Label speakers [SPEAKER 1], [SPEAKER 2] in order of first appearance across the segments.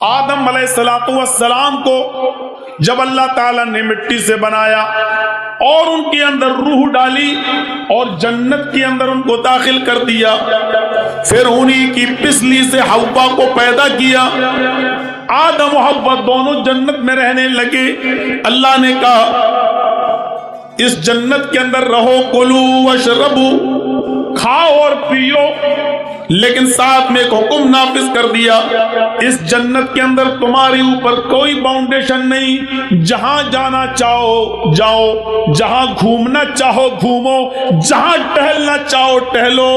[SPEAKER 1] आदम अलैहिस्सलाम को जब अल्लाह ताला ने मिट्टी से बनाया और उनके अंदर रूह डाली और जन्नत के अंदर उनको दाखिल कर दिया, फिर उन्हीं की पिसली से हव्वा को पैदा किया। आदम और हव्वा दोनों जन्नत में रहने लगे। अल्लाह ने कहा इस जन्नत के अंदर रहो, कुलू वशरबू, खाओ और पियो, लेकिन साथ में एक हुक्म नाफिज कर दिया, इस जन्नत के अंदर तुम्हारे ऊपर कोई बाउंडेशन नहीं, जहां जाना चाहो जाओ, जहां घूमना चाहो घूमो, जहां टहलना चाहो टहलो,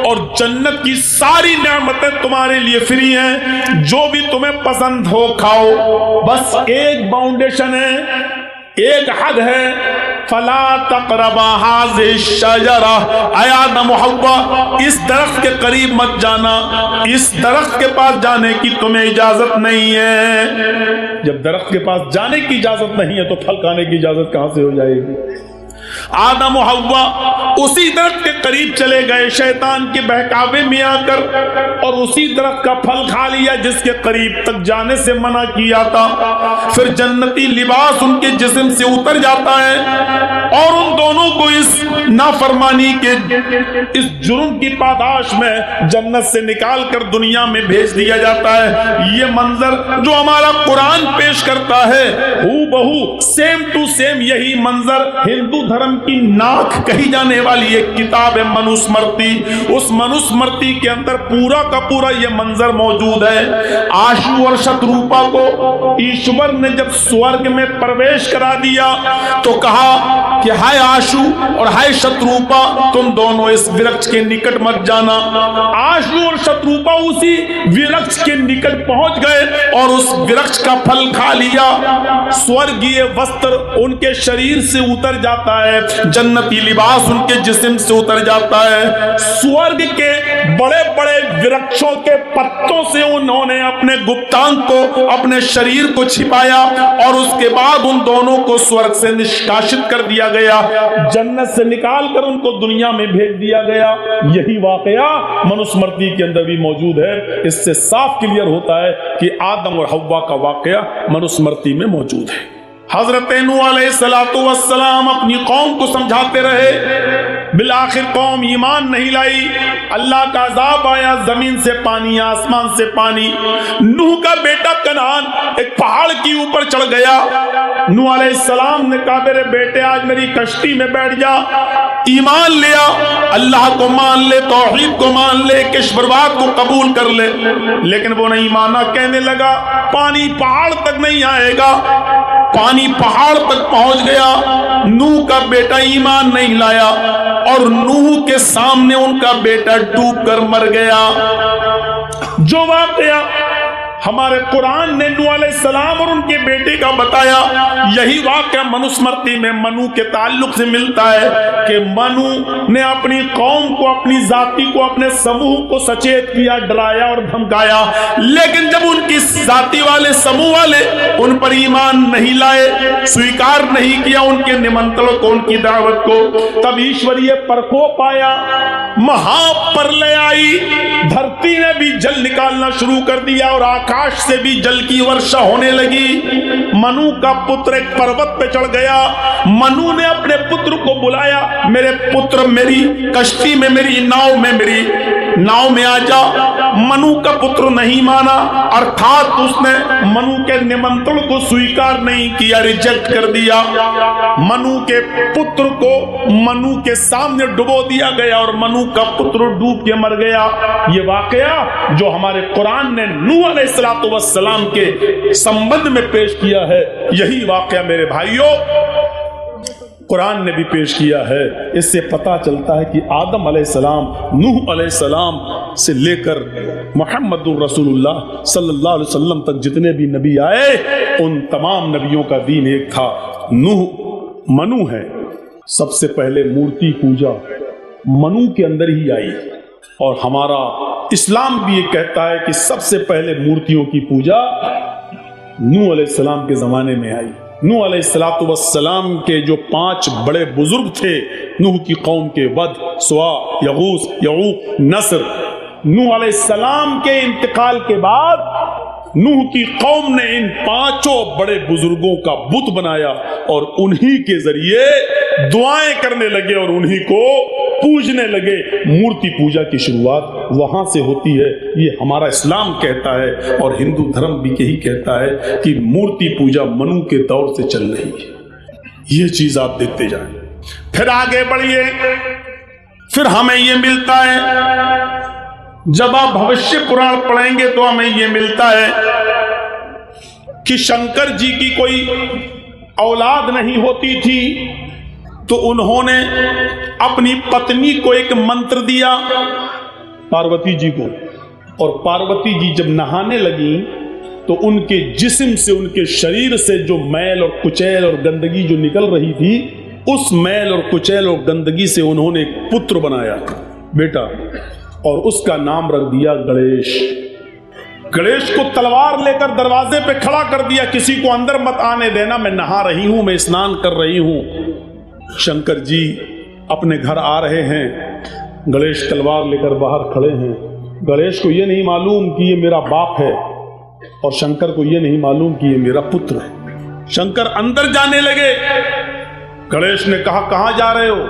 [SPEAKER 1] और जन्नत की सारी नेमतें तुम्हारे लिए फ्री हैं, जो भी तुम्हें पसंद हो खाओ। बस एक बाउंडेशन है, एक हद है, फला तक़रबा हाज़िहि शजरा, ऐ आदम व हव्वा इस दरख्त के करीब मत जाना, इस दरख्त के पास जाने की तुम्हें इजाजत नहीं है। जब दरख्त के पास जाने की इजाजत नहीं है तो फल खाने की इजाजत कहां से हो जाएगी। आदम और हव्वा उसी दरख्त के करीब चले गए शैतान के बहकावे में आकर, और उसी दरख्त का फल खा लिया जिसके करीब तक जाने से मना किया था। फिर जन्नती लिबास उनके जिस्म से उतर जाता है और उन दोनों को इस नाफरमानी के इस जुर्म की पादाश में जन्नत से निकाल कर दुनिया में भेज दिया जाता है। ये मंजर जो हमारा कुरान पेश करता है, हूबहू सेम टू सेम यही मंजर हिंदू धर्म की नाक कही जाने वाली एक किताब है मनुस्मृति, उस मनुस्मृति के अंदर पूरा का पूरा ये मंजर मौजूद है। आशु और शत्रुपा को ईश्वर ने जब स्वर्ग में प्रवेश करा दिया तो कहा कि हाय आशु और हाय शत्रुपा, तुम दोनों इस वृक्ष के निकट मत जाना। आशु और शत्रुपा उसी वृक्ष के निकट पहुंच गए और उस वृक्ष का फल खा लिया। स्वर्गीय वस्त्र उनके शरीर से उतर जाता है, जन्नती लिबास उनके जिस्म से उतर जाता है। स्वर्ग के बड़े बड़े वृक्षों के पत्तों से उन्होंने अपने गुप्तांग को, अपने शरीर को छिपाया, और उसके बाद उन दोनों को स्वर्ग से निष्कासित कर दिया गया, जन्नत से निकाल कर उनको दुनिया में भेज दिया गया। यही वाकया मनुस्मृति के अंदर भी मौजूद है। इससे साफ क्लियर होता है कि आदम और हव्वा का वाकया मनुस्मृति में मौजूद है। हजरत नूह अलैहिस्सलातु वस्सलाम अपनी कौम को समझाते रहे, बिल आखिर कौम ईमान नहीं लाई, अल्लाह का अज़ाब आया, जमीन से पानी, आसमान से पानी। नूह का बेटा कनान एक पहाड़ के ऊपर चढ़ गया। नूह अलैहिस्सलाम ने कहा मेरे बेटे आज मेरी कश्ती में बैठ जा, ईमान लिया, अल्लाह को मान ले, तौहीद को मान ले, ईश्वरवाद को कबूल कर ले, लेकिन वो नहीं माना। कहने लगा पानी पहाड़ तक नहीं आएगा। पानी पहाड़ तक पहुंच गया, नूह का बेटा ईमान नहीं लाया और नूह के सामने उनका बेटा डूबकर मर गया। जो वाकया हमारे कुरान ने नूह अलैहिस्सलाम और उनके बेटे का बताया, यही वाकया मनुस्मृति में मनु के ताल्लुक से मिलता है कि मनु ने अपनी कौम को, अपनी जाति को, अपने समूह को सचेत किया, डराया और धमकाया, लेकिन जब उनकी जाति वाले, समूह वाले उन पर ईमान नहीं लाए, स्वीकार नहीं किया उनके निमंत्रण को, उनकी दावत को, तब ईश्वरीय प्रकोप आया, महाप्रलय आई, धरती ने भी जल निकालना शुरू कर दिया और आकाश से भी जल की वर्षा होने लगी। मनु का पुत्र एक पर्वत पे चढ़ गया। मनु ने अपने पुत्र को बुलाया, मेरे पुत्र मेरी कश्ती में, मेरी नाव में, मेरी नाव में आ जा। मनु का पुत्र नहीं माना, अर्थात उसने मनु के निमंत्रण को स्वीकार नहीं किया, रिजेक्ट कर दिया। मनु के पुत्र को मनु के सामने डुबो दिया गया और मनु का पुत्र डूब के मर गया। ये वाकया जो हमारे कुरान ने नूह अलैहिस्सलातु वस्सलाम के संबंध में पेश किया है, यही वाकया मेरे भाइयों कुरान ने भी पेश किया है। इससे पता चलता है कि आदम अलैहिस्सलाम, नूह अलैहिस्सलाम से लेकर मुहम्मदुर रसूलुल्लाह सल्लल्लाहु अलैहि वसल्लम तक जितने भी नबी आए, उन तमाम नबियों का दीन एक था। नूह मनु है, सबसे पहले मूर्ति पूजा मनु के अंदर ही आई, और हमारा इस्लाम भी ये कहता है कि सबसे पहले मूर्तियों की पूजा नूह अलैहिस्सलाम के जमाने में आई। नूह अलैहिस्सलातु वस्सलाम के जो 5 बड़े बुजुर्ग थे नूह की कौम के, वद, सुआ, यगूस, यऊक, नस्र, नूह अलैहिस्सलाम के इंतकाल के बाद नूह की कौम ने इन 5 बड़े बुजुर्गों का बुत बनाया और उन्हीं के जरिए दुआएं करने लगे और उन्हीं को पूजने लगे। मूर्ति पूजा की शुरुआत वहां से होती है, ये हमारा इस्लाम कहता है और हिंदू धर्म भी यही कहता है कि मूर्ति पूजा मनु के दौर से चल रही है। ये चीज आप देखते जाएं। फिर आगे बढ़िए, फिर हमें ये मिलता है, जब आप भविष्य पुराण पढ़ेंगे तो हमें ये मिलता है कि शंकर जी की कोई औलाद नहीं होती थी, तो उन्होंने अपनी पत्नी को एक मंत्र दिया, पार्वती जी को, और पार्वती जी जब नहाने लगी तो उनके जिस्म से, उनके शरीर से जो मैल और कुचैल और गंदगी जो निकल रही थी, उस मैल और कुचैल और गंदगी से उन्होंने एक पुत्र बनाया, बेटा, और उसका नाम रख दिया गणेश। गणेश को तलवार लेकर दरवाजे पे खड़ा कर दिया, किसी को अंदर मत आने देना, मैं नहा रही हूं, मैं स्नान कर रही हूं। शंकर जी अपने घर आ रहे हैं, गणेश तलवार लेकर बाहर खड़े हैं। गणेश को यह नहीं मालूम कि ये मेरा बाप है और शंकर को यह नहीं मालूम कि ये मेरा पुत्र है। शंकर अंदर जाने लगे। गणेश ने कहा, कहां जा रहे हो?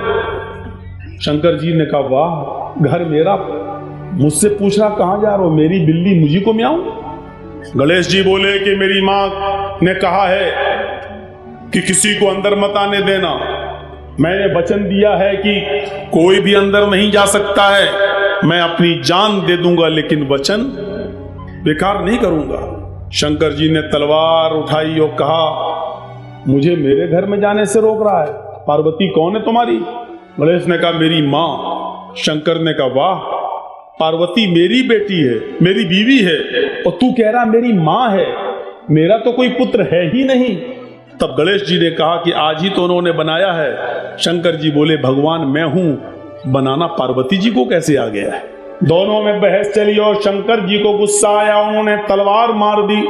[SPEAKER 1] शंकर जी ने कहा, वाह, घर मेरा, मुझसे पूछ रहा कहां जा रहे हो, मेरी बिल्ली मुझी को म्याऊं? गणेश जी बोले कि मेरी मां ने कहा है कि किसी को अंदर मत आने देना, मैंने वचन दिया है कि कोई भी अंदर नहीं जा सकता है, मैं अपनी जान दे दूंगा लेकिन वचन बेकार नहीं करूंगा। शंकर जी ने तलवार उठाई और कहा, मुझे मेरे घर में जाने से रोक रहा है, पार्वती कौन है तुम्हारी? गणेश ने कहा, मेरी मां। शंकर ने कहा, वाह, पार्वती मेरी बेटी है, मेरी बीवी है, और तू कह रहा मेरी मां है, मेरा तो कोई पुत्र है ही नहीं। तब गणेश जी ने कहा कि आज ही तो उन्होंने बनाया है। शंकर जी बोले, भगवान मैं हूं, बनाना पार्वती जी को कैसे आ गया है? दोनों में बहस चली और शंकर जी को गुस्सा आया, उन्होंने तलवार मार दी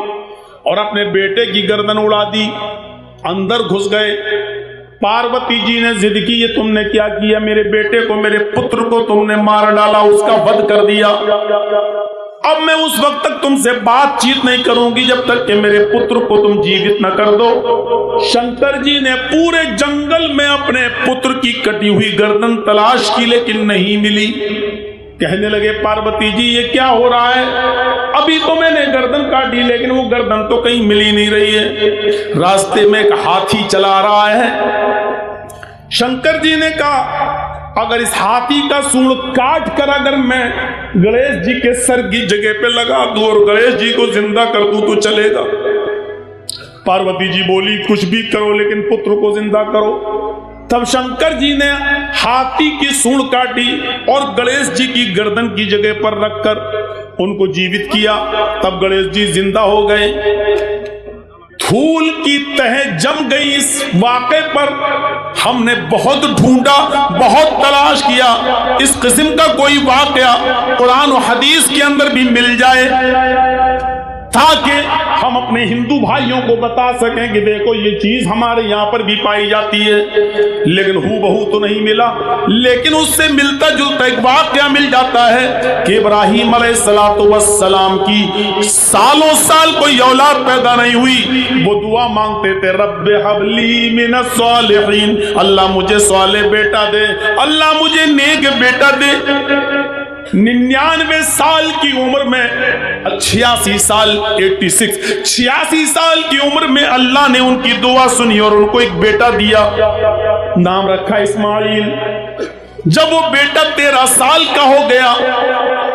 [SPEAKER 1] और अपने बेटे की गर्दन उड़ा दी, अंदर घुस गए। पार्वती जी ने जिद की, ये तुमने क्या किया, मेरे बेटे को, मेरे पुत्र को तुमने मार डाला, उसका वध कर दिया। अब मैं उस वक्त तक तुमसे बातचीत नहीं करूंगी जब तक कि मेरे पुत्र को तुम जीवित न कर दो। शंकर जी ने पूरे जंगल में अपने पुत्र की कटी हुई गर्दन तलाश की लेकिन नहीं मिली। कहने लगे, पार्वती जी ये क्या हो रहा है, अभी तो मैंने गर्दन काटी लेकिन वो गर्दन तो कहीं मिल ही नहीं रही है, रास्ते में एक हाथी चला रहा है। शंकर जी ने कहा, अगर इस हाथी का सूंड काट कर अगर मैं गणेश जी के सर की जगह पे लगा दूं और गणेश जी को जिंदा कर दूं तो चलेगा? पार्वती जी बोली, कुछ भी करो लेकिन पुत्र को जिंदा करो। तब शंकर जी ने हाथी की सूंड काटी और गणेश जी की गर्दन की जगह पर रखकर उनको जीवित किया। तब गणेश जी जिंदा हो गए। धूल की तह जम गई इस वाक़े पर। हमने बहुत ढूंढा, बहुत तलाश किया, इस किस्म का कोई वाक़या कुरान और हदीस के अंदर भी मिल जाए ताकि हम अपने हिंदू भाइयों को बता सकें कि देखो ये चीज हमारे यहाँ पर भी पाई जाती है, लेकिन हूबहू तो नहीं मिला। लेकिन उससे मिलता जुलता एक वाक़या मिल जाता है कि इब्राहीम अलैहिस्सलाम की सालों साल कोई औलाद पैदा नहीं हुई। वो दुआ मांगते थे, रब्बे हबली मिनस सालिहीन, अल्लाह मुझे साले बेटा दे, अल्लाह मुझे नेक बेटा दे। 99 साल की उम्र में 86 साल की उम्र में अल्लाह ने उनकी दुआ सुनी और उनको एक बेटा दिया, नाम रखा इस्माइल। जब वो बेटा 13 साल का हो गया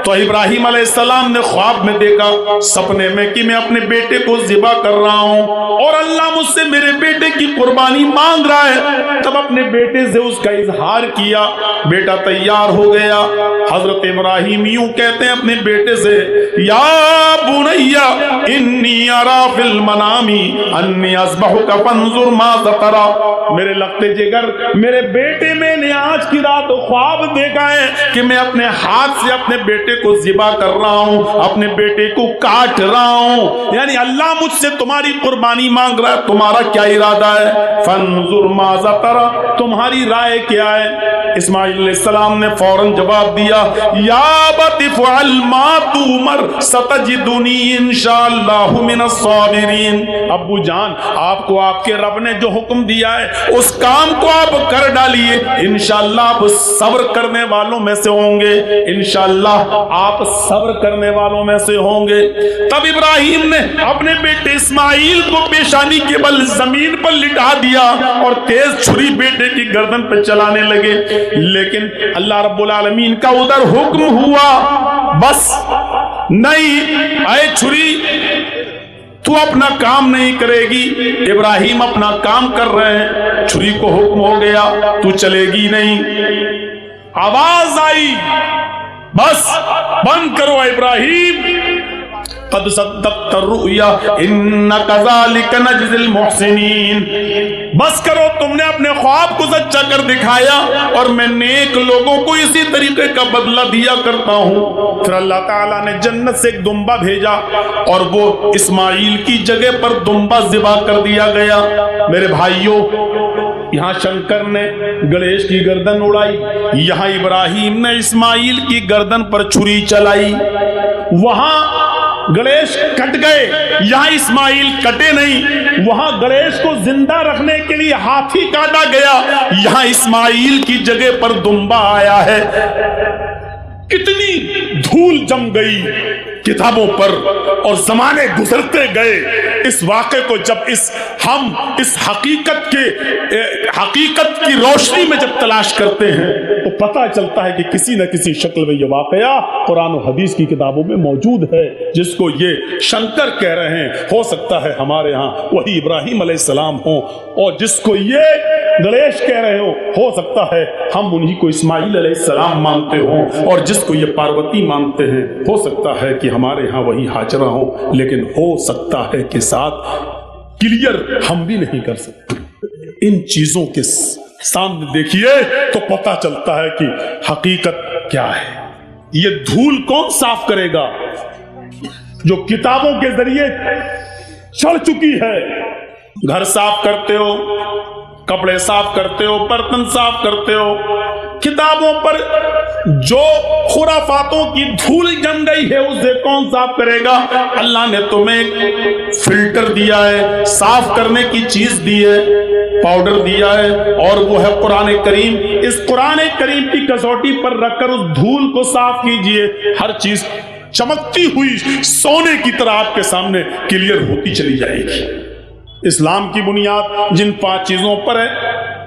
[SPEAKER 1] तो इब्राहीम अलैहिस्सलाम ने ख्वाब में देखा, सपने में, कि मैं अपने बेटे को ज़िबा कर रहा हूं और अल्लाह मुझसे मेरे बेटे की कुर्बानी मांग रहा है। तब अपने बेटे से उसका इजहार किया, बेटा तैयार हो गया। हजरत इब्राहीम यूं कहते हैं अपने बेटे से, या बुनैया इन्नी अरा फिल मनामी अन्नी अज़बहुका फंजुर माज़ा तरा। मेरे लगते जिगर, मेरे बेटे, मैंने आज की रात ख्वाब देखा है कि मैं अपने हाथ से अपने बेटे को ज़िबा कर रहा हूं, अपने बेटे को काट रहा हूं, यानी अल्लाह मुझसे तुम्हारी कुर्बानी मांग रहा है, तुम्हारा क्या इरादा है? फंजुर माज़ा तरा, तुम्हारी राय क्या है? इस्माइल अलैहिस्सलाम ने फौरन जवाब दिया, या अबति फ़अल मा तुमर सतजिदुनी इंशाअल्लाहु मिनस साबिरीन। अब्बू जान, आपको आपके रब ने जो हुक्म दिया है उस काम को आप कर डालिए, इंशाअल्लाह आप सब्र करने वालों में से होंगे, इंशाअल्लाह आप सब्र करने वालों में से होंगे। तब इब्राहिम ने अपने बेटे इस्माइल को पेशानी के बल जमीन पर लिटा दिया और तेज छुरी बेटे की गर्दन पर चलाने लगे, लेकिन अल्लाह रब्बुल आलमीन का उधर हुक्म हुआ, बस नहीं, आए छुरी तू अपना काम नहीं करेगी। इब्राहिम अपना काम कर रहे हैं, छुरी को हुक्म हो गया तू चलेगी नहीं। आवाज आई, बस बंद करो इब्राहिम, कद सद्दक़्ता रुया इन्ना कज़ालिका नजज़िल मुहसिनीन। बस करो, तुमने अपने ख्वाब को सच्चा कर दिखाया और मैं नेक लोगों को इसी तरीके का बदला दिया करता हूं। फिर अल्लाह ताला ने जन्नत से एक दुम्बा भेजा और वो इस्माइल की जगह पर दुम्बा ज़िबा कर दिया गया। मेरे भाइयों, यहाँ शंकर ने गणेश की गर्दन उड़ाई, यहाँ इब्राहिम ने इस्माइल की गर्दन पर छुरी चलाई। वहां गणेश कट गए, यहां इस्माइल कटे नहीं। वहां गणेश को जिंदा रखने के लिए हाथी काटा गया, यहां इस्माइल की जगह पर दुम्बा आया है। कितनी धूल जम गई किताबों पर और जमाने गुजरते गए। इस वाक़े को जब हम इस हकीकत की रोशनी में जब तलाश करते हैं तो पता चलता है कि किसी न किसी शक्ल में ये वाक़या कुरान और हदीस की किताबों में मौजूद है। जिसको ये शंकर कह रहे हैं, हो सकता है हमारे यहाँ वही इब्राहिम अलैहिस्सलाम हो, और जिसको ये गणेश कह रहे हो सकता है हम उन्हीं को इस्माइल अलैहिस्सलाम मानते हो, और जिसको ये पार्वती मानते हैं हो सकता है कि हमारे यहाँ वही हाजरा हो, लेकिन हो सकता है कि साथ क्लियर हम भी नहीं कर सकते। इन चीजों के सामने देखिए तो पता चलता है कि हकीकत क्या है। ये धूल कौन साफ करेगा? जो किताबों के जरिए चढ़ चुकी है। घर साफ करते हो, कपड़े साफ करते हो, बर्तन साफ करते हो, किताबों पर जो खुराफातों की धूल जम गई है उसे कौन साफ करेगा? अल्लाह ने तुम्हें फिल्टर दिया है, साफ करने की चीज दी है, पाउडर दिया है, और वो है कुरान करीम। इस कुरान करीम की कसौटी पर रखकर उस धूल को साफ कीजिए, हर चीज चमकती हुई सोने की तरह आपके सामने क्लियर होती चली जाएगी। इस्लाम की बुनियाद जिन 5 चीजों पर है,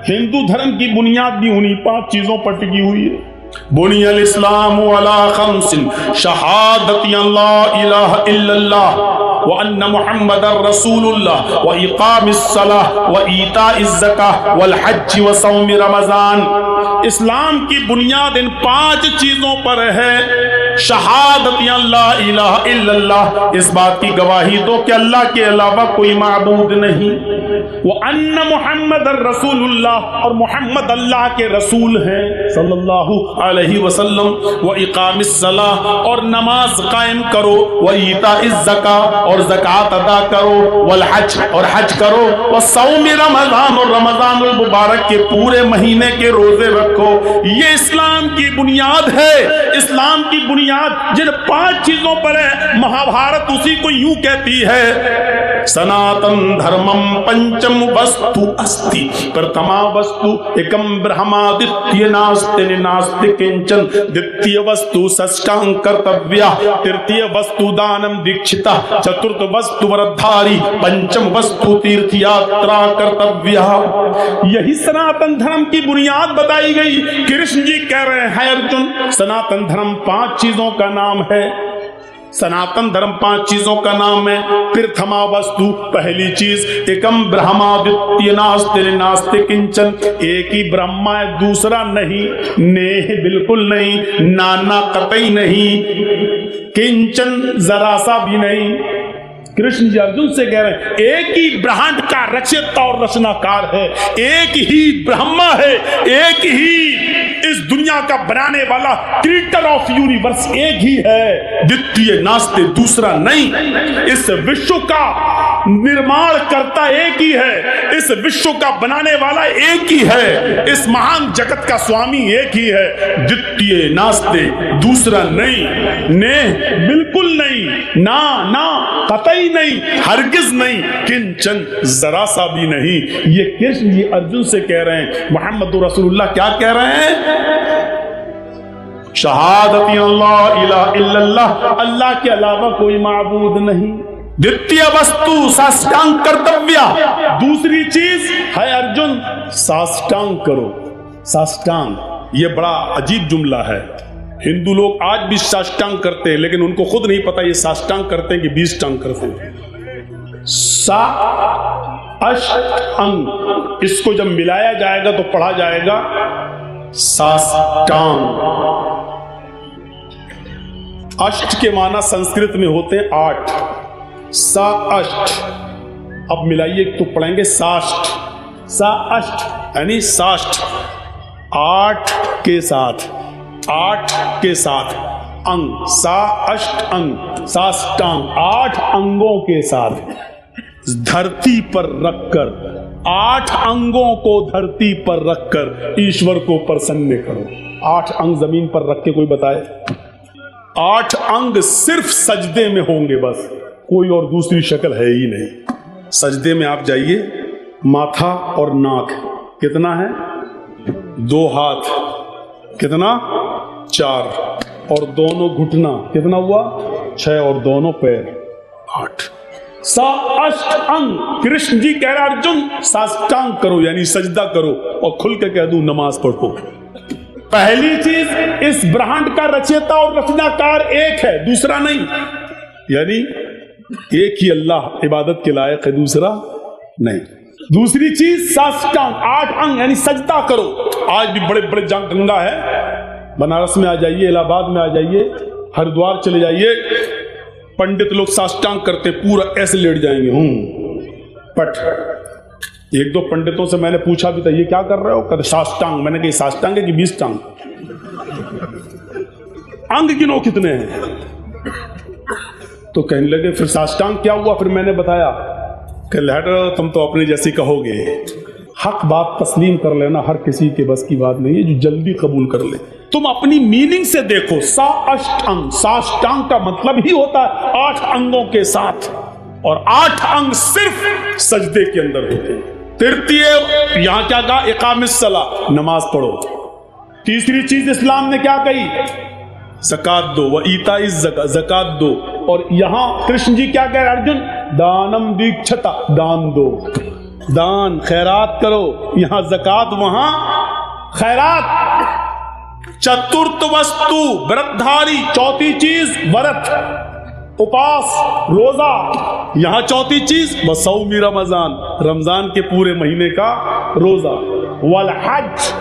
[SPEAKER 1] हिंदू धर्म की बुनियाद भी उन्हीं 5 चीजों पर टिकी हुई है। बुनियल इस्लाम अला खम्सिन शहादती अल्ला इलाहा इल्लल्लाह व अन्ना मुहम्मदर रसूलुल्लाह व इकामिस सलाह व ईताइज ज़काह वल हज व सौम रमजान। इस्लाम की बुनियाद इन 5 चीजों पर है। शहादती अल्ला इलाहा इल्लल्लाह, इस बात की गवाही दो कि अल्लाह के अलावा कोई माबूद नहीं। वो अन्ना मुहम्मदर रसूलुल्लाह, और मुहम्मद अल्लाह के रसूल हैं सल्लल्लाहु अलैहि वसल्लम। व इकामिस सलाह, और नमाज कायम करो। व ईताइज ज़काह, और ज़कात अदा करो। वल हज, और हज करो। व सौम रमजान, और रमजानुल मुबारक के पूरे महीने के रोजे रखो। ये इस्लाम की बुनियाद है। इस्लाम की बुनियाद जिन 5 चीजों पर है, महाभारत उसी को यूं कहती है, सनातन धर्मम पंचम वस्तु अस्ति, प्रथमा वस्तु एकम ब्रह्मा, द्वितीय नास्ति नास्ति किंचन, द्वितीय वस्तु षष्ठांग कर्तव्या, तृतीय वस्तु दानम दीक्षिता, चतुर्थ वस्तु व्रतधारी, पंचम वस्तु तीर्थ यात्रा कर्तव्या। यही सनातन धर्म की बुनियाद बताई गई। कृष्ण जी कह रहे हैं, अर्जुन, सनातन धर्म 5 चीजों का नाम है। सनातन धर्म 5 चीजों का नाम है। प्रथमा वस्तु, पहली चीज, एकम ब्रह्मा, द्वितीय नास्ति नास्ति किंचन, एक ही ब्रह्मा है, दूसरा नहीं, नेह बिल्कुल नहीं, नाना कतई नहीं, किंचन जरा सा भी नहीं। कृष्ण जी अर्जुन से कह रहे हैं, एक ही ब्रह्मांड का रचयिता और रचनाकार है, एक ही ब्रह्मा है, एक ही इस दुनिया का बनाने वाला क्रिएटर ऑफ यूनिवर्स एक ही है, द्वितीय नास्ते दूसरा नहीं। इस विश्व का निर्माण करता एक ही है, इस विश्व का बनाने वाला एक ही है, इस महान जगत का स्वामी एक ही है, द्वितीय नास्ते दूसरा नहीं। ने बिल्कुल नहीं, ना ना कतई नहीं, हरगिज नहीं, किंचन जरा सा भी नहीं। ये कृष्ण जी अर्जुन से कह रहे हैं। मोहम्मद रसूलुल्लाह क्या कह रहे हैं? शहादती अल्लाह इलाहा इल्लल्लाह, अल्लाह के अलावा कोई माबूद नहीं। द्वितीय वस्तु साष्टांग कर्तव्य, दूसरी चीज है अर्जुन साष्टांग करो। साष्टांग ये बड़ा अजीब जुमला है। हिंदू लोग आज भी साष्टांग करते हैं, लेकिन उनको खुद नहीं पता ये साष्टांग करते हैं कि 20 टांग करते हैं। सा अष्ट अंग, इसको जब मिलाया जाएगा तो पढ़ा जाएगा साष्टांग। अष्ट के माना संस्कृत में होते हैं 8, सा अष्ट। अब मिलाइए तो पढ़ेंगे साष्ट, सा अष्ट यानी साष्ट, 8 के साथ, 8 के साथ अंग, सा अष्ट अंग, साष्टांग 8 अंगों के साथ धरती पर रखकर, 8 अंगों को धरती पर रखकर ईश्वर को प्रसन्न करो। 8 अंग जमीन पर रख के कोई बताए? 8 अंग सिर्फ सजदे में होंगे, बस कोई और दूसरी शक्ल है ही नहीं। सजदे में आप जाइए, माथा और नाक कितना है? 2 हाथ कितना? 4, और दोनों घुटना कितना हुआ? 6, और दोनों पैर 8। सा अष्ट अंग। कृष्ण जी कह रहे अर्जुन साष्टांग करो यानी सजदा करो, और खुल के कह दूं नमाज पढ़ो। पहली चीज, इस ब्रह्मांड का रचयिता और रचनाकार एक है, दूसरा नहीं, यानी एक ही अल्लाह इबादत के लायक है, दूसरा नहीं। दूसरी चीज साष्टांग, 8 अंग यानी सजदा करो। आज भी बड़े बड़े गंगा है, बनारस में आ जाइए, इलाहाबाद में आ जाइए, हरिद्वार चले जाइए, पंडित लोग साष्टांग करते, पूरा ऐसे लेट जाएंगे। पट 1-2 पंडितों से मैंने पूछा भी था ये क्या कर रहे हो? कहते साष्टांग। मैंने कहा साष्टांग है कि 20 टांग? अंग गिनो कितने हैं? तो कहने लगे फिर साष्टांग क्या हुआ? फिर मैंने बताया कि लहर तुम तो अपने जैसी कहोगे, हक बात तस्लीम कर लेना हर किसी के बस की बात नहीं है, जो जल्दी कबूल कर ले। तुम अपनी मीनिंग से देखो, सा अष्ट अंग, साष्टांग का मतलब ही होता है 8 अंगों के साथ, और 8 अंग सिर्फ सजदे के अंदर होते हैं। तृतीय यहां क्या कहा? इकामिस सला, नमाज पढ़ो। तीसरी चीज इस्लाम ने क्या कही? ज़कात दो, व ईताइज़ ज़का, ज़कात दो। और यहां कृष्ण जी क्या कह रहे? अर्जुन दानम दीक्षता, दान दो, दान खैरात करो। यहां ज़कात, वहां खैरात। चतुर्थ वस्तु व्रतधारी, चौथी चीज व्रत, उपास, रोजा। यहां चौथी चीज बसौमी रमजान, रमजान के पूरे महीने का रोजा। वल हज,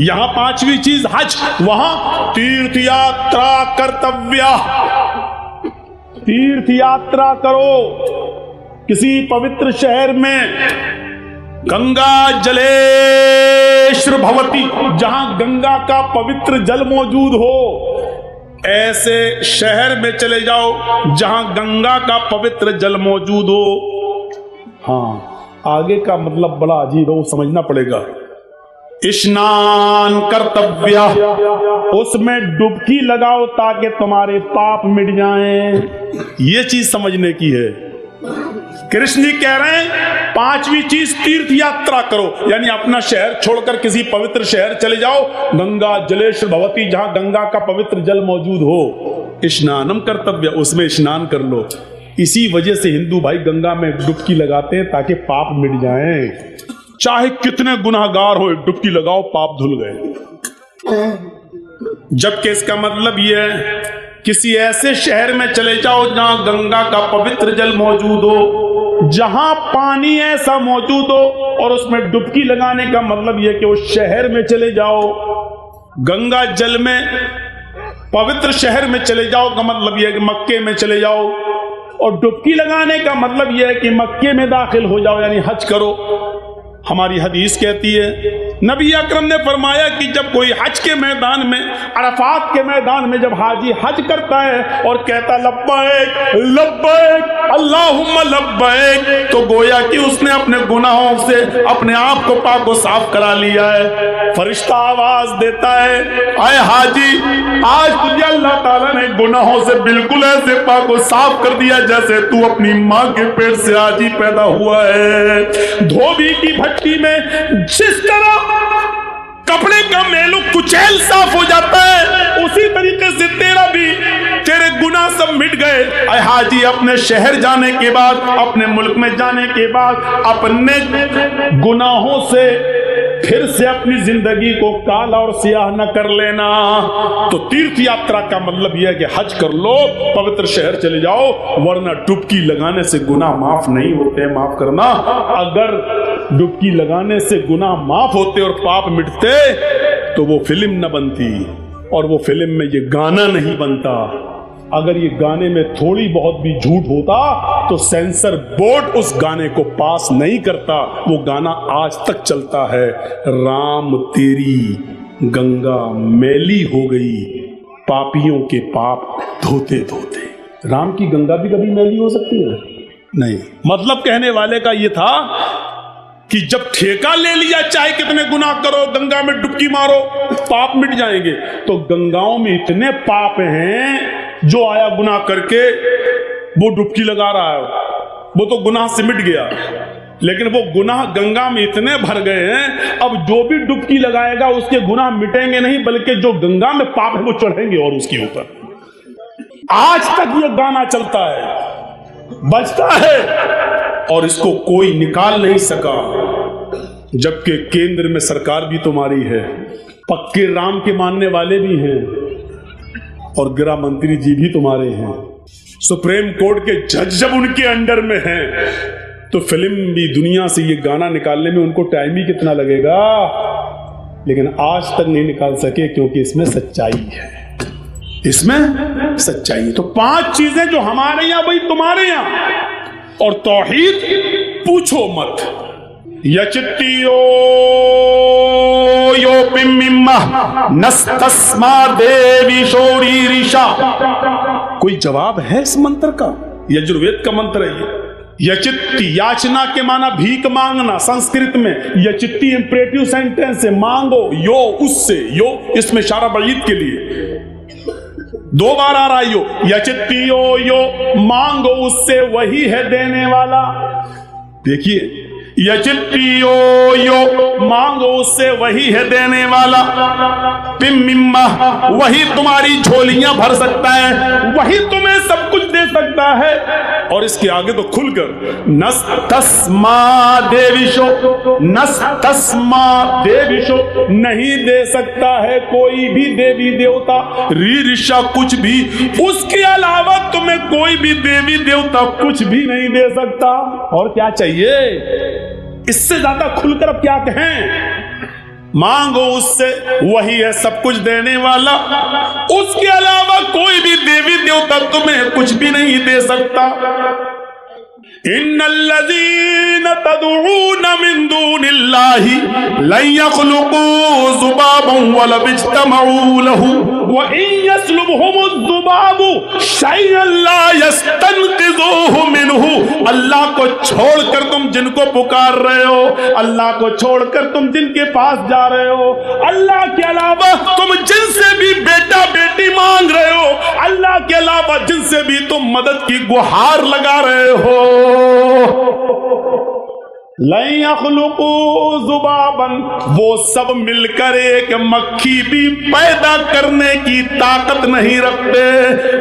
[SPEAKER 1] यहां 5वीं चीज हज, वहां तीर्थ यात्रा कर्तव्य, तीर्थ यात्रा करो। किसी पवित्र शहर में गंगा जलेश्वर भवती, जहां गंगा का पवित्र जल मौजूद हो, ऐसे शहर में चले जाओ जहां गंगा का पवित्र जल मौजूद हो। हाँ, आगे का मतलब बड़ा अजीब है, वो समझना पड़ेगा। स्नान कर्तव्य, उसमें डुबकी लगाओ ताकि तुम्हारे पाप मिट जाएं। ये चीज समझने की है। कृष्ण जी कह रहे हैं 5वीं चीज तीर्थ यात्रा करो, यानी अपना शहर छोड़कर किसी पवित्र शहर चले जाओ, गंगा जलेश्वर भवती, जहां गंगा का पवित्र जल मौजूद हो। स्नानम कर्तव्य, उसमें स्नान कर लो। इसी वजह से हिंदू भाई गंगा में डुबकी लगाते हैं ताकि पाप मिट जाएं। चाहे कितने गुनाहगार हो, डुबकी लगाओ, पाप धुल गए। जबकि इसका मतलब यह है किसी ऐसे शहर में चले जाओ जहां गंगा का पवित्र जल मौजूद हो, जहां पानी ऐसा मौजूद हो, और उसमें डुबकी लगाने का मतलब यह कि उस शहर में चले जाओ, गंगा जल में पवित्र शहर में चले जाओ का मतलब यह कि मक्के में चले जाओ, और डुबकी लगाने का मतलब यह है कि मक्के में दाखिल हो जाओ, यानी हज करो। हमारी हदीस कहती है नबी अकरम ने फरमाया कि जब कोई हज के मैदान में, अरफात के मैदान में जब हाजी हज करता है और कहता लब्बैक लब्बैक अल्लाहुम्मा लब्बैक, तो गोया कि उसने अपने गुनाहों से अपने आप को पाक व साफ करा लिया है। फरिश्ता आवाज देता है, आए हाजी, आज तुझे अल्लाह ताला ने गुनाहों से बिल्कुल ऐसे पाक व साफ कर दिया जैसे तू अपनी माँ के पेट से आज ही पैदा हुआ है। धोबी की भट्टी में जिस तरह कपड़े का मेलू कुचैल साफ हो जाता है, उसी तरीके से तेरा भी, तेरे गुनाह सब मिट गए। अय हाजी, अपने शहर जाने के बाद, अपने मुल्क में जाने के बाद अपने गुनाहों से फिर से अपनी जिंदगी को काला और सियाह न कर लेना। तो तीर्थ यात्रा का मतलब यह है कि हज कर लो, पवित्र शहर चले जाओ, वरना डुबकी लगाने से गुनाह माफ नहीं होते। माफ करना, अगर डुबकी लगाने से गुनाह माफ होते और पाप मिटते तो वो फिल्म न बनती और वो फिल्म में ये गाना नहीं बनता। अगर ये गाने में थोड़ी बहुत भी झूठ होता तो सेंसर बोर्ड उस गाने को पास नहीं करता। वो गाना आज तक चलता है, राम तेरी गंगा मैली हो गई पापियों के पाप धोते धोते। राम की गंगा भी कभी मैली हो सकती है? नहीं। मतलब कहने वाले का ये था कि जब ठेका ले लिया, चाहे कितने गुनाह करो, गंगा में डुबकी मारो, पाप मिट जाएंगे। तो गंगाओं में इतने पाप हैं, जो आया गुनाह करके वो डुबकी लगा रहा है, वो तो गुनाह से मिट गया, लेकिन वो गुनाह गंगा में इतने भर गए हैं, अब जो भी डुबकी लगाएगा उसके गुनाह मिटेंगे नहीं, बल्कि जो गंगा में पाप है वो चढ़ेंगे और उसके ऊपर। आज तक ये गाना चलता है, बजता है, और इसको कोई निकाल नहीं सका, जबकि केंद्र में सरकार भी तुम्हारी है, पक्के राम के मानने वाले भी हैं और गृह मंत्री जी भी तुम्हारे हैं, सुप्रीम कोर्ट के जज जब उनके अंडर में हैं, तो फिल्म भी दुनिया से ये गाना निकालने में उनको टाइम ही कितना लगेगा, लेकिन आज तक नहीं निकाल सके, क्योंकि इसमें सच्चाई है, इसमें सच्चाई है। तो 5 चीजें जो हमारे यहां वही तुम्हारे यहां, और तौहीद पूछो मत। यचित्तियो यो पिम्मिम्मा नस्तस्मा देवी शोरी ऋषा। कोई जवाब है इस मंत्र का? यजुर्वेद का मंत्र है ये। यचित्ति याचना के माना भीख मांगना, संस्कृत में यचित्ति इंपरेटिव सेंटेंस है, मांगो, यो उससे, यो इसमें इशारा बईद के लिए 2 बार आ रहा है यो। यचित्तियो यो, मांगो उससे, वही है देने वाला। देखिए, यचित्तियो यो, मांगो उससे, वही है देने वाला। पिम्मिम्मा, वही तुम्हारी झोलियां भर सकता है, वही तुम्हें सब कुछ दे सकता है। और इसके आगे तो खुलकर नस्तस्मा देविशो, नस्तस्मा देविशो, नहीं दे सकता है कोई भी देवी देवता, ऋषा कुछ भी, उसके अलावा तुम्हें कोई भी देवी देवता कुछ भी नहीं दे सकता। और क्या चाहिए? इससे ज्यादा खुलकर अब क्या कहें? मांगो उससे, वही है सब कुछ देने वाला, उसके अलावा कोई भी देवी देवता तुम्हें कुछ भी नहीं दे सकता। इन्नल्लज़ीना तदऊना मिन दूनिल्लाहि लन यख़्लुक़ू ज़ुबाबन वला इज्तमऊ लहू व इन यस्लुबहुमुज़्ज़ुबाबु शयअन ला यस्तनक़िज़ूहु मिनहु। अल्लाह को छोड़कर तुम जिनको पुकार रहे हो, अल्लाह को छोड़कर तुम जिनके पास जा रहे हो, अल्लाह के अलावा तुम जिनसे भी बेटा बेटी मांग रहे हो, अल्लाह के अलावा जिनसे भी तुम मदद की गुहार लगा रहे हो, लन यख़्लुक़ू ज़ुबाबन, वो सब मिलकर एक मक्खी भी पैदा करने की ताकत नहीं रखते,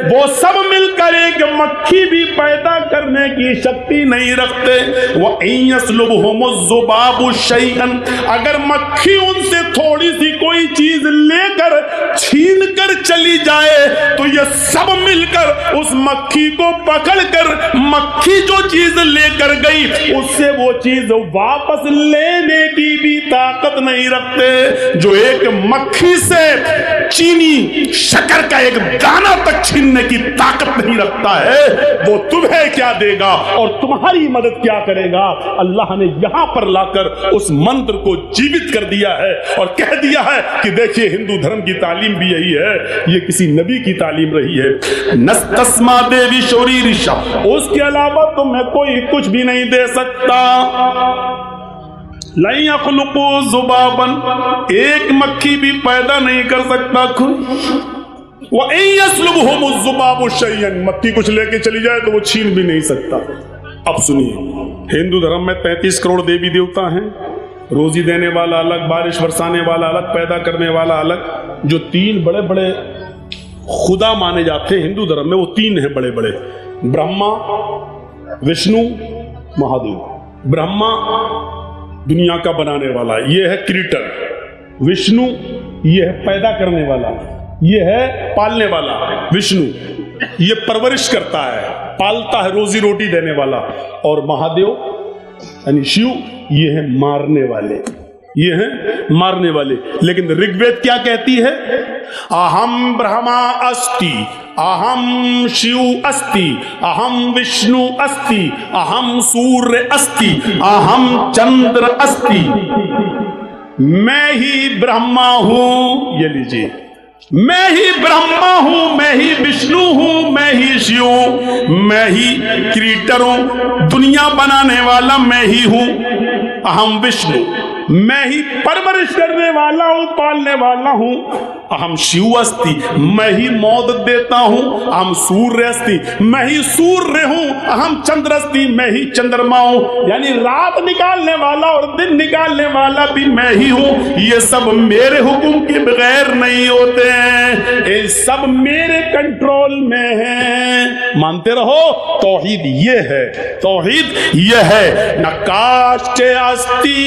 [SPEAKER 1] वो सब मिलकर एक मक्खी भी पैदा करने की शक्ति नहीं रखते। वो इन यस्लुबहुमुज़्ज़ुबाबु शैअन, अगर मक्खी उनसे थोड़ी सी कोई चीज लेकर छीन कर चली जाए तो ये सब मिलकर उस मक्खी को पकड़कर, मक्खी जो चीज लेकर गई उससे वो चीज चीज वापस लेने की भी ताकत नहीं रखते। जो एक मक्खी से चीनी शक्कर का एक दाना तक छीनने की ताकत नहीं रखता है, वो तुम्हें क्या देगा और तुम्हारी मदद क्या करेगा। अल्लाह ने यहां पर लाकर उस मंत्र को जीवित कर दिया है और कह दिया है कि देखिए हिंदू धर्म की तालीम भी यही है, ये किसी नबी की तालीम रही है। नस्तस्मा देवी शोरी ऋषा, उसके अलावा तुम्हें कोई कुछ भी नहीं दे सकता। लाई यखलुकु ज़ुबाबन, एक मक्खी भी पैदा नहीं कर सकता कोई। वह यस्लुबहुमु ज़ुबाबु शय्यन, मक्खी कुछ लेके चली जाए तो वो छीन भी नहीं सकता। अब सुनिए, हिंदू धर्म में 33 करोड़ देवी देवता हैं। रोजी देने वाला अलग, बारिश बरसाने वाला अलग, पैदा करने वाला अलग। जो 3 बड़े बड़े खुदा माने जाते हैं हिंदू धर्म में, वो 3 हैं बड़े बड़े, ब्रह्मा, विष्णु, महादेव। ब्रह्मा दुनिया का बनाने वाला, ये है क्रिएटर। विष्णु ये है पैदा करने वाला, ये है पालने वाला। विष्णु ये परवरिश करता है, पालता है, रोजी रोटी देने वाला। और महादेव यानी शिव ये है मारने वाले, ये है मारने वाले। लेकिन ऋग्वेद क्या कहती है? अहम ब्रह्मा अस्ति, अहम शिव अस्ति, अहम विष्णु अस्ति, अहम सूर्य अस्ति, अहम चंद्र अस्ति। मैं ही ब्रह्मा हूं, ये लीजिए, मैं ही ब्रह्मा हूं, मैं ही विष्णु हूं, मैं ही शिव हूं, मैं ही क्रिएटर हूं, दुनिया बनाने वाला मैं ही हूं। अहम विष्णु, मैं ही परवरिश करने वाला हूं, पालने वाला हूं। अहम शिव अस्ति, मैं ही मौत देता हूं। अहम सूर्य अस्ति, मैं ही सूर्य हूं। अहम चंद्र अस्ति, मैं ही चंद्रमा हूं। यानी रात निकालने वाला और दिन निकालने वाला भी मैं ही हूं। ये सब मेरे हुक्म के बगैर नहीं होते हैं, ये सब मेरे कंट्रोल में है। मानते रहो, तौहीद ये है, तौहीद ये है। न काष्ठे अस्ति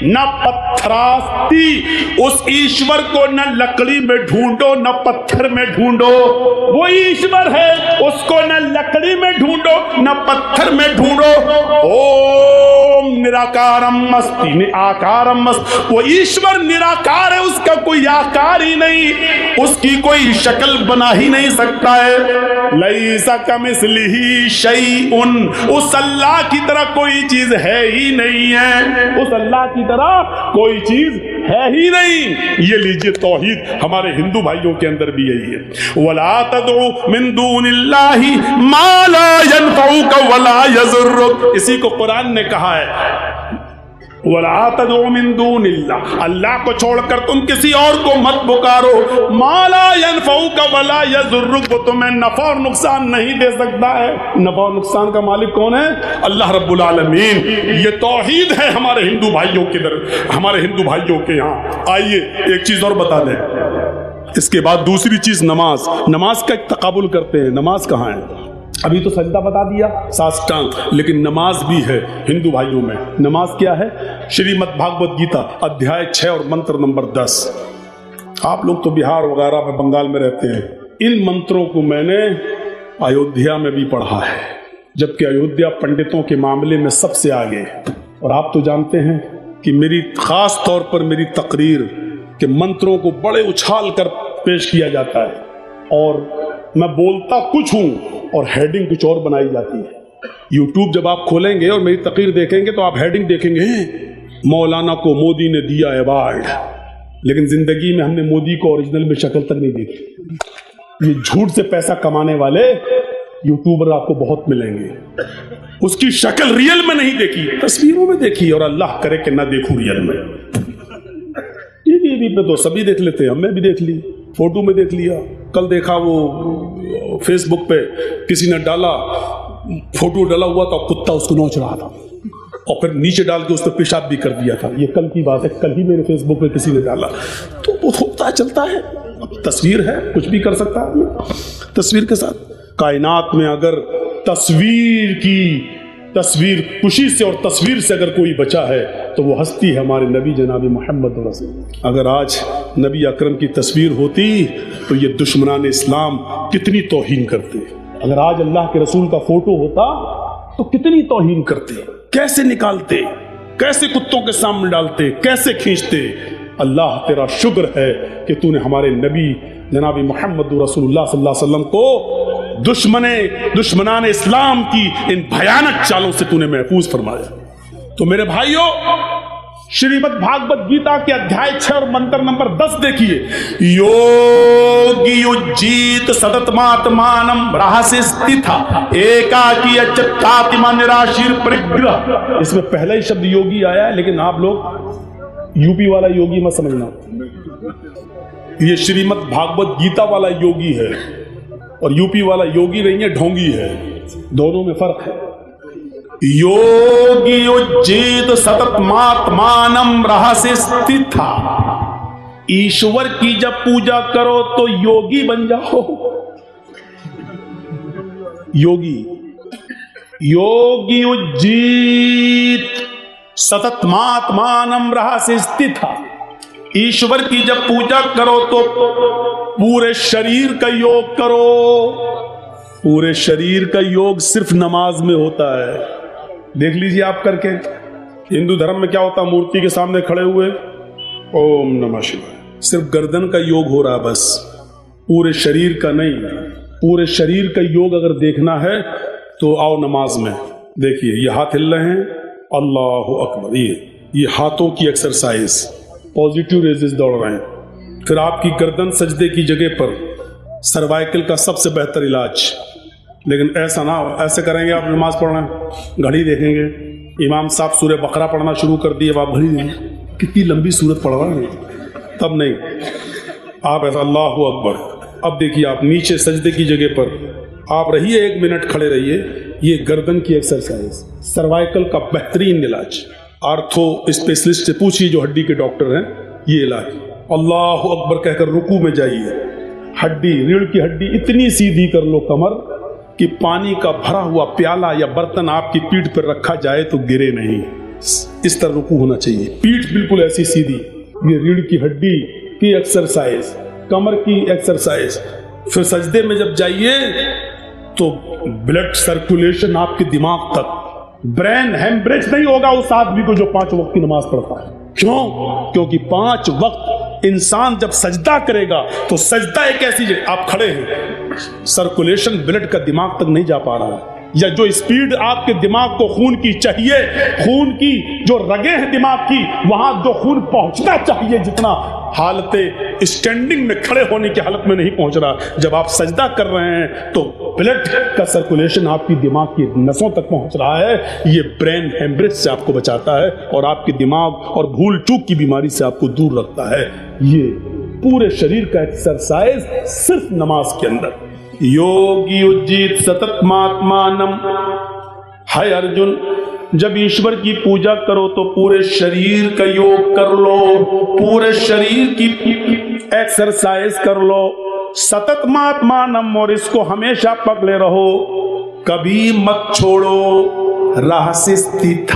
[SPEAKER 1] न पत्थरास्ति, उस ईश्वर को न लकड़ी में ढूंढो न पत्थर में ढूंढो। वो ईश्वर है, उसको न लकड़ी में ढूंढो न पत्थर में ढूंढो। ओम निराकारम अस्ति निराकारम अस्ति, वो ईश्वर निराकार है, उसका कोई आकार ही नहीं, उसकी कोई शक्ल बना ही नहीं सकता है। लैसा कमिस्लिही शैउन, उस अल्लाह की तरह कोई चीज है ही नहीं है, उस अल्लाह की तरह कोई चीज है ही नहीं। ये लीजिए तौहीद हमारे हिंदू भाइयों के अंदर भी यही है। वला तदउ मिन दूनिल्लाहि मा ला यनफउका वला यज़ुरुक, इसी को कुरान ने कहा है। वला तदउ मिन दूनिल्लाह, अल्लाह को छोड़कर तुम किसी और को मत पुकारो। मा ला यनफउका वला यज़ुरुक, वो तुम्हें नफा और नुकसान नहीं दे सकता है। नफा और नुकसान का मालिक कौन है? अल्लाह रब्बुल आलमीन। ये तौहीद है हमारे हिंदू भाइयों के दर, हमारे हिंदू भाइयों के यहाँ। आइए एक चीज और बता दें, इसके बाद दूसरी चीज नमाज। नमाज का एक तकाबुल करते हैं, नमाज कहाँ है? अभी तो सजदा बता दिया, साष्टांग, लेकिन नमाज भी है हिंदू भाइयों में। नमाज क्या है? श्रीमद् भागवत गीता अध्याय 6 और मंत्र नंबर 10। आप लोग तो बिहार वगैरह में, बंगाल में रहते हैं, इन मंत्रों को मैंने अयोध्या में भी पढ़ा है, जबकि अयोध्या पंडितों के मामले में सबसे आगे। और आप तो जानते हैं कि मेरी खास तौर पर मेरी तकरीर के मंत्रों को बड़े उछाल कर पेश किया जाता है, और मैं बोलता कुछ हूं और हेडिंग कुछ और बनाई जाती है। यूट्यूब जब आप खोलेंगे और मेरी तकरीर देखेंगे तो आप हेडिंग देखेंगे, मौलाना को मोदी ने दिया अवार्ड, लेकिन जिंदगी में हमने मोदी को ओरिजिनल में शक्ल तक नहीं देखी। ये झूठ से पैसा कमाने वाले यूट्यूबर आपको बहुत मिलेंगे, उसकी शक्ल रियल में नहीं देखी, तस्वीरों में देखी, और अल्लाह करे कि ना देखूं रियल में। टीवी पे तो सभी देख लेते हैं, हमने भी देख ली, फोटो में देख लिया। कल देखा वो फेसबुक पे किसी ने डाला, फोटो डाला हुआ था, कुत्ता उसको नोच रहा था, और फिर नीचे डाल के उसने पेशाब भी कर दिया था। ये कल की बात है, कल ही मेरे फेसबुक पे किसी ने डाला। तो वो होता चलता है, तस्वीर है, कुछ भी कर सकता है तस्वीर के साथ। कायनात में अगर तस्वीर खुशी से और तस्वीर से अगर कोई बचा है तो वो हस्ती है हमारे नबी जनाब मोहम्मद रसूल। अगर आज नबी अकरम की तस्वीर होती तो ये दुश्मनान इस्लाम कितनी तौहीन करते। अगर आज अल्लाह के रसूल का फोटो होता तो कितनी तौहीन करते, कैसे निकालते। कैसे कुत्तों के सामने डालते, कैसे खींचते। अल्लाह तेरा शुक्र है कि तूने हमारे नबी जनाबी मोहम्मद रसूलुल्लाह सल्लल्लाहु अलैहि वसल्लम को दुश्मनान इस्लाम की इन भयानक चालों से तूने महफूज फरमाया। तो मेरे भाइयों, श्रीमद् भागवत गीता के अध्याय 6 और मंत्र नंबर 10 देखिए। योगी उज्जीत सततमात्मानम रहस्य स्थिता एकाकी अच्युतात्मा निराशीर परिग्रह। इसमें पहला ही शब्द योगी आया है, लेकिन आप लोग यूपी वाला योगी मत समझना, ये श्रीमद् भागवत गीता वाला योगी है और यूपी वाला योगी नहीं है, ढोंगी है। दोनों में फर्क है। योगी उज्जीत सततमात्मानम रहस्य स्थिता। ईश्वर की जब पूजा करो तो योगी बन जाओ। योगी उज्जीत सततमात्मानम रहस्य स्थिता। ईश्वर की जब पूजा करो तो पूरे शरीर का योग करो। पूरे शरीर का योग सिर्फ नमाज में होता है। देख लीजिए आप करके। हिंदू धर्म में क्या होता है, मूर्ति के सामने खड़े हुए ओम नमः शिवाय, सिर्फ गर्दन का योग हो रहा है बस, पूरे शरीर का नहीं। पूरे शरीर का योग अगर देखना है तो आओ नमाज में। देखिए ये हाथ हिल रहे हैं, अल्लाहु अकबर, ये हाथों की एक्सरसाइज, पॉजिटिव रेजेस दौड़ रहे हैं। फिर आपकी गर्दन सजदे की जगह पर, सर्वाइकल का सबसे बेहतर इलाज। लेकिन ऐसा ना हो, ऐसे करेंगे आप नमाज पढ़ना, घड़ी देखेंगे, इमाम साहब सूरह बकरा पढ़ना शुरू कर दिए, आप घड़ी देंगे कितनी लंबी सूरत पढ़ रहा है, तब नहीं। आप ऐसा अल्लाहु अकबर। अब देखिए आप नीचे सजदे की जगह पर आप रहिए, 1 मिनट खड़े रहिए। ये गर्दन की एक्सरसाइज, सर्वाइकल का बेहतरीन इलाज। आर्थो स्पेशलिस्ट से पूछिए जो हड्डी के डॉक्टर हैं, ये इलाज। अल्लाहु अकबर कहकर रुकू में जाइए, हड्डी, रीढ़ की हड्डी इतनी सीधी कर लो कमर कि पानी का भरा हुआ प्याला या बर्तन आपकी पीठ पर रखा जाए तो गिरे नहीं। इस तरह रुकू होना चाहिए, पीठ बिल्कुल ऐसी सीधी। ये रीढ़ की हड्डी की एक्सरसाइज, कमर की एक्सरसाइज। फिर सजदे में जब जाइए तो ब्लड सर्कुलेशन आपके दिमाग तक, ब्रेन हेमरेज नहीं होगा उस आदमी को जो 5 वक्त की नमाज पढ़ता है। क्यों? क्योंकि 5 वक्त इंसान जब सजदा करेगा तो सजदा एक ऐसी जगह, आप खड़े हैं, सर्कुलेशन ब्लड का दिमाग तक नहीं जा पा रहा है, या जो स्पीड आपके दिमाग को खून की चाहिए, खून की जो रगे हैं दिमाग की, वहां जो खून पहुंचना चाहिए जितना, हालते स्टैंडिंग में, खड़े होने की हालत में नहीं पहुंच रहा। जब आप सजदा कर रहे हैं तो ब्लड का सर्कुलेशन आपकी दिमाग की नसों तक पहुंच रहा है। ये ब्रेन हेमरेज से आपको बचाता है और आपके दिमाग और भूल चूक की बीमारी से आपको दूर रखता है। ये पूरे शरीर का एक्सरसाइज सिर्फ नमाज के अंदर। योगी उज्जीत सततमात्मानम। हाय अर्जुन, जब ईश्वर की पूजा करो तो पूरे शरीर का योग कर लो, पूरे शरीर की एक्सरसाइज कर लो। सततमात्मानम, और इसको हमेशा पकड़े रहो, कभी मत छोड़ो। रहस्य स्थित,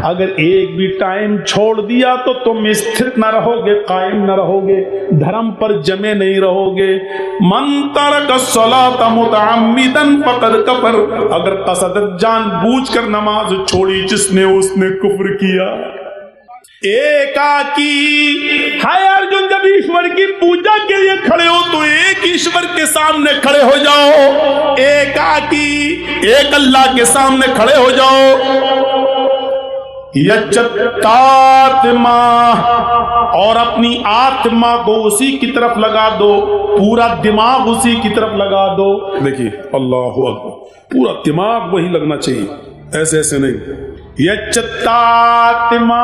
[SPEAKER 1] अगर एक भी टाइम छोड़ दिया तो तुम स्थित न रहोगे, कायम न रहोगे, धर्म पर जमे नहीं रहोगे। मन तरक सलात मुतअम्मिदन फक़द कफर, अगर कसदत जानबूझकर नमाज छोड़ी जिसने, उसने कुफ्र किया। एकाकी, हाय अर्जुन, जब ईश्वर की पूजा के लिए खड़े हो तो एक ईश्वर के सामने खड़े हो जाओ। एकाकी, एक अल्लाह के सामने खड़े हो जाओ। यच्चतात्मा, और अपनी आत्मा को उसी की तरफ लगा दो, पूरा दिमाग उसी की तरफ लगा दो। देखिए अल्लाहु अकबर, पूरा दिमाग वही लगना चाहिए, ऐसे ऐसे नहीं। यच्चतात्मा,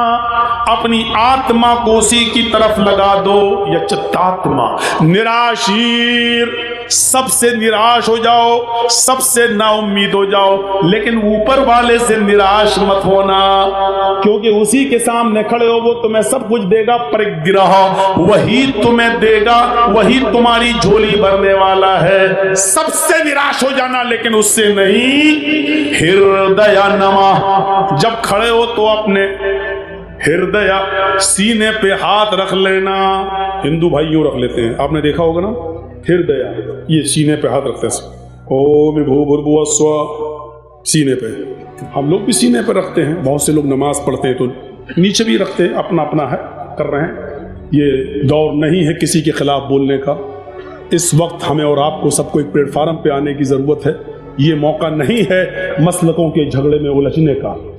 [SPEAKER 1] अपनी आत्मा को उसी की तरफ लगा दो। यच्चतात्मा, निराशीर, सबसे निराश हो जाओ, सबसे नाउम्मीद हो जाओ, लेकिन ऊपर वाले से निराश मत होना, क्योंकि उसी के सामने खड़े हो, वो तुम्हें सब कुछ देगा। परिग्रह, वही तुम्हें देगा, वही तुम्हारी झोली भरने वाला है। सबसे निराश हो जाना, लेकिन उससे नहीं। हृदय नमः, जब खड़े हो तो अपने हृदय, सीने पे हाथ रख लेना। हिंदू भाइयों रख लेते हैं, आपने देखा होगा ना, हृदय, ये सीने पे हाथ रखते हैं। ओम भूर्भुवः स्वः, सीने पे। हम लोग भी सीने पे रखते हैं, बहुत से लोग नमाज पढ़ते हैं तो नीचे भी रखते हैं, अपना अपना है, कर रहे हैं। ये दौर नहीं है किसी के खिलाफ बोलने का। इस वक्त हमें और आपको सबको एक प्लेटफार्म पे आने की ज़रूरत है। ये मौका नहीं है मसलकों के झगड़े में उलझने का।